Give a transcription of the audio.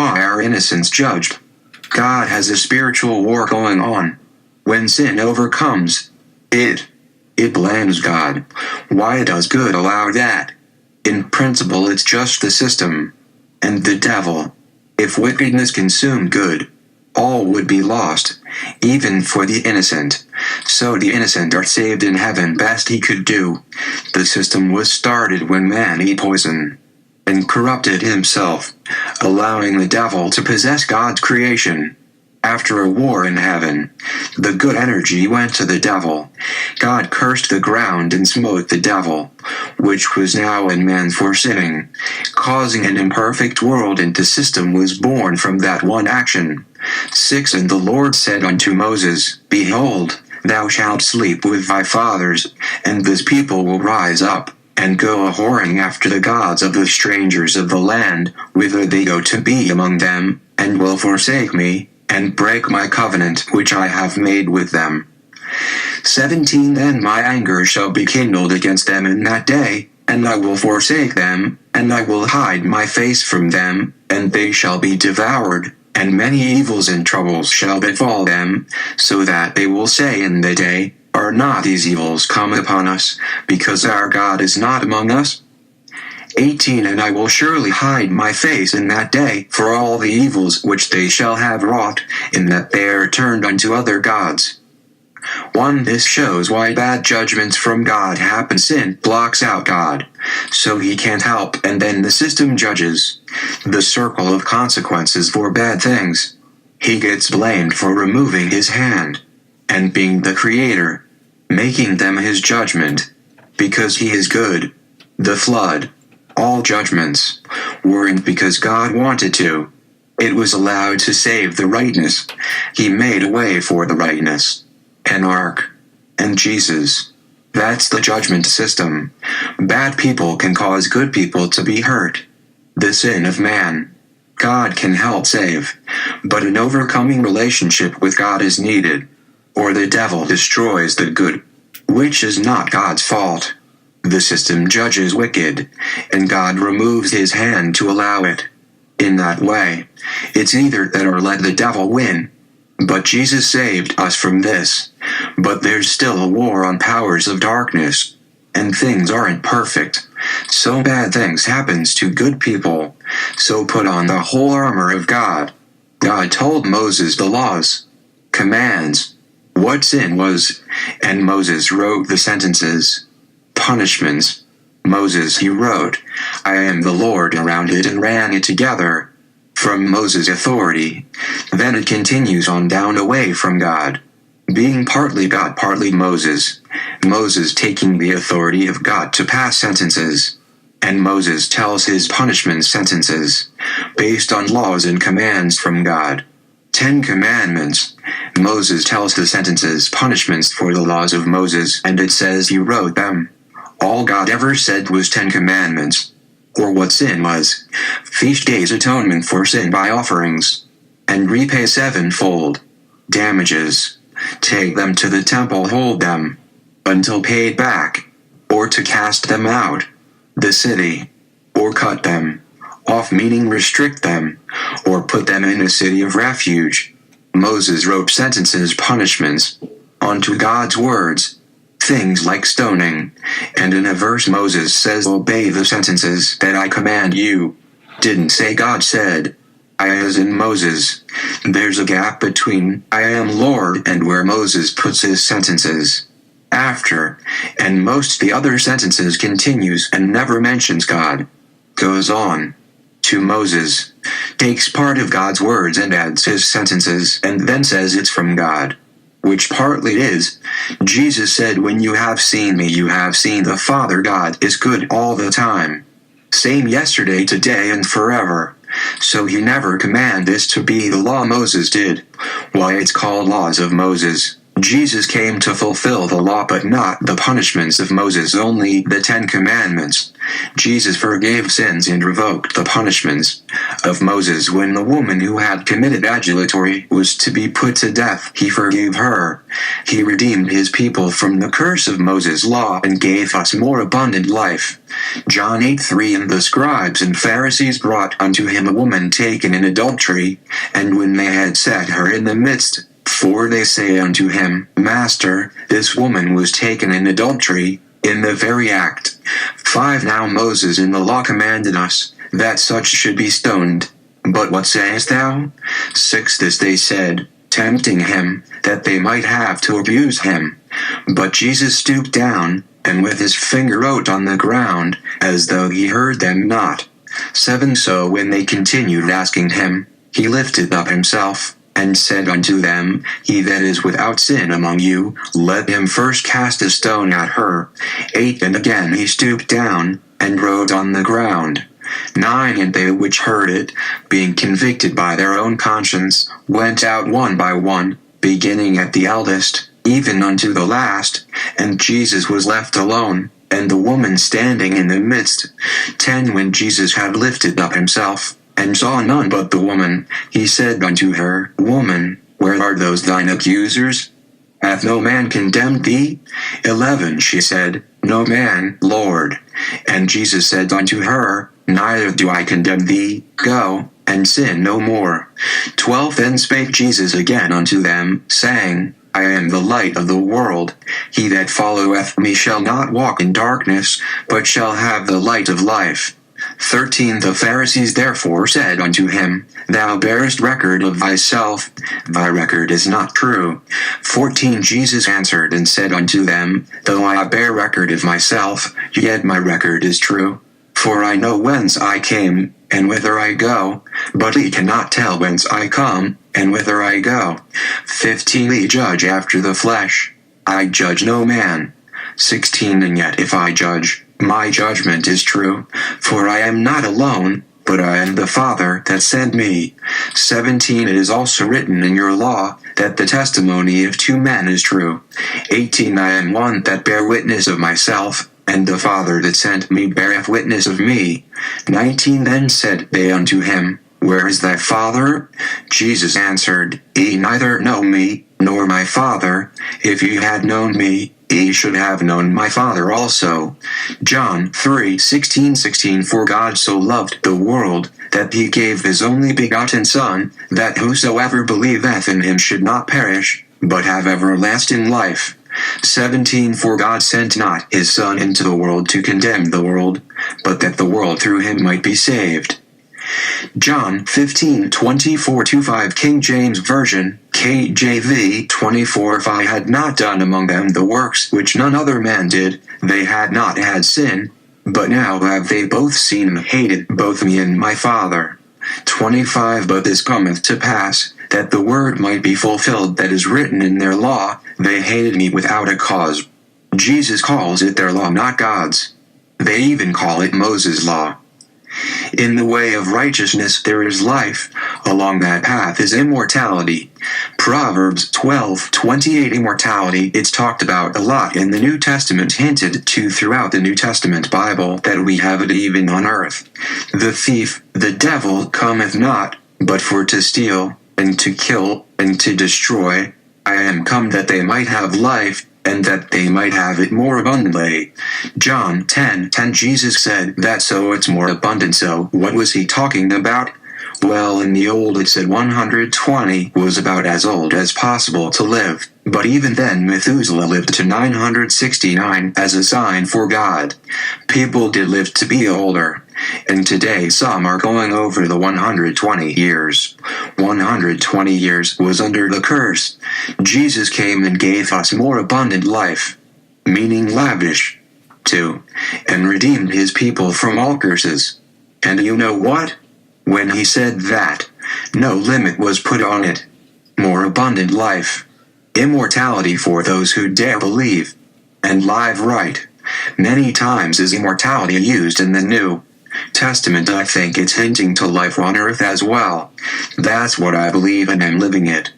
why are innocents judged? God has a spiritual war going on. When sin overcomes it blames God. Why does good allow that? In principle, it's just the system and the devil. If wickedness consumed good, all would be lost, even for the innocent. So the innocent are saved in heaven best he could do. The system was started when man ate poison and corrupted himself, allowing the devil to possess God's creation. After a war in heaven, the good energy went to the devil. God cursed the ground and smote the devil, which was now in man for sinning, causing an imperfect world, and the system was born from that one action. 6 And the Lord said unto Moses, Behold, thou shalt sleep with thy fathers, and this people will rise up, and go a-whoring after the gods of the strangers of the land, whither they go to be among them, and will forsake me, and break my covenant which I have made with them. 17 Then my anger shall be kindled against them in that day, and I will forsake them, and I will hide my face from them, and they shall be devoured, and many evils and troubles shall befall them, so that they will say in the day, Are not these evils come upon us, because our God is not among us? 18 And I will surely hide my face in that day for all the evils which they shall have wrought, in that they are turned unto other gods. 1 This shows why bad judgments from God happen. Sin blocks out God, so he can't help, and then the system judges the circle of consequences for bad things. He gets blamed for removing his hand and being the creator, making them his judgment, because he is good. The flood, all judgments, weren't because God wanted to. It was allowed to save the rightness. He made a way for the rightness. An ark. And Jesus. That's the judgment system. Bad people can cause good people to be hurt. The sin of man. God can help save, but an overcoming relationship with God is needed, or the devil destroys the good, which is not God's fault. The system judges wicked, and God removes his hand to allow it. In that way, it's either that or let the devil win. But Jesus saved us from this. But there's still a war on powers of darkness, and things aren't perfect. So bad things happens to good people. So put on the whole armor of God. God told Moses the laws, commands, what sin was, and Moses wrote the sentences, punishments. Moses he wrote, I am the Lord around it, and ran it together from Moses' authority. Then it continues on down away from God, being partly God, partly Moses. Moses taking the authority of God to pass sentences, and Moses tells his punishment sentences based on laws and commands from God. 10 Commandments. Moses tells the sentences, punishments for the laws of Moses, and it says he wrote them. All God ever said was 10 Commandments, or what sin was. Feast days, atonement for sin by offerings, and repay sevenfold. Damages. Take them to the temple, hold them until paid back, or to cast them out the city, or cut them off, meaning restrict them, or put them in a city of refuge. Moses wrote sentences, punishments, onto God's words, things like stoning, and in a verse Moses says, obey the sentences that I command you. Didn't say God said, I as in Moses. There's a gap between I am Lord and where Moses puts his sentences. After, and most the other sentences continues and never mentions God. Goes on to Moses, takes part of God's words and adds his sentences, and then says it's from God, which partly is. Jesus said, when you have seen me, you have seen the Father. God is good all the time. Same yesterday, today, and forever. So he never commanded this to be the law Moses did. Why it's called laws of Moses. Jesus came to fulfill the law but not the punishments of Moses, only the 10 Commandments. Jesus forgave sins and revoked the punishments of Moses. When the woman who had committed adultery was to be put to death, he forgave her. He redeemed his people from the curse of Moses' law and gave us more abundant life. John 8:3 And the scribes and Pharisees brought unto him a woman taken in adultery, and when they had set her in the midst, for they say unto him, Master, this woman was taken in adultery, in the very act. 5 Now Moses in the law commanded us, that such should be stoned. But what sayest thou? 6 This they said, tempting him, that they might have to abuse him. But Jesus stooped down, and with his finger wrote on the ground, as though he heard them not. 7 So when they continued asking him, he lifted up himself, and said unto them, He that is without sin among you, let him first cast a stone at her. 8 And again he stooped down, and wrote on the ground. 9 And they which heard it, being convicted by their own conscience, went out one by one, beginning at the eldest, even unto the last, and Jesus was left alone, and the woman standing in the midst. 10 When Jesus had lifted up himself, and saw none but the woman, he said unto her, Woman, where are those thine accusers? Hath no man condemned thee? 11 She said, No man, Lord. And Jesus said unto her, Neither do I condemn thee. Go, and sin no more. 12 Then spake Jesus again unto them, saying, I am the light of the world. He that followeth me shall not walk in darkness, but shall have the light of life. 13 The Pharisees therefore said unto him, Thou bearest record of thyself, thy record is not true. 14 Jesus answered and said unto them, Though I bear record of myself, yet my record is true. For I know whence I came, and whither I go, but ye cannot tell whence I come, and whither I go. 15 Ye judge after the flesh. I judge no man. 16 And yet if I judge, my judgment is true, for I am not alone, but I am the Father that sent me. 17 It is also written in your law, that the testimony of 2 men is true. 18 I am one that bear witness of myself, and the Father that sent me beareth witness of me. 19 Then said they unto him, Where is thy Father? Jesus answered, Ye neither know me, nor my Father. If ye had known me, ye should have known my Father also. John 3:16 For God so loved the world, that he gave his only begotten Son, that whosoever believeth in him should not perish, but have everlasting life. 17 For God sent not his Son into the world to condemn the world, but that the world through him might be saved. John 15:24-5 King James Version, KJV 24 If I had not done among them the works which none other man did, they had not had sin, but now have they both seen and hated both me and my Father. 25 But this cometh to pass, that the word might be fulfilled that is written in their law, they hated me without a cause. Jesus calls it their law, not God's. They even call it Moses' law. In the way of righteousness there is life, along that path is immortality. Proverbs 12:28 Immortality, it's talked about a lot in the New Testament, hinted to throughout the New Testament Bible, that we have it even on earth. The thief, the devil, cometh not, but for to steal, and to kill, and to destroy. I am come that they might have life, and that they might have it more abundantly. John 10:10 Jesus said that so it's more abundant. So what was he talking about? Well, in the old it said 120 was about as old as possible to live, but even then Methuselah lived to 969 as a sign for God. People did live to be older, and today some are going over the 120 years. 120 years was under the curse. Jesus came and gave us more abundant life, meaning lavish, too, and redeemed his people from all curses. And you know what? When he said that, no limit was put on it. More abundant life. Immortality for those who dare believe. And live right. Many times is immortality used in the New Testament. I think it's hinting to life on earth as well. That's what I believe and I'm living it.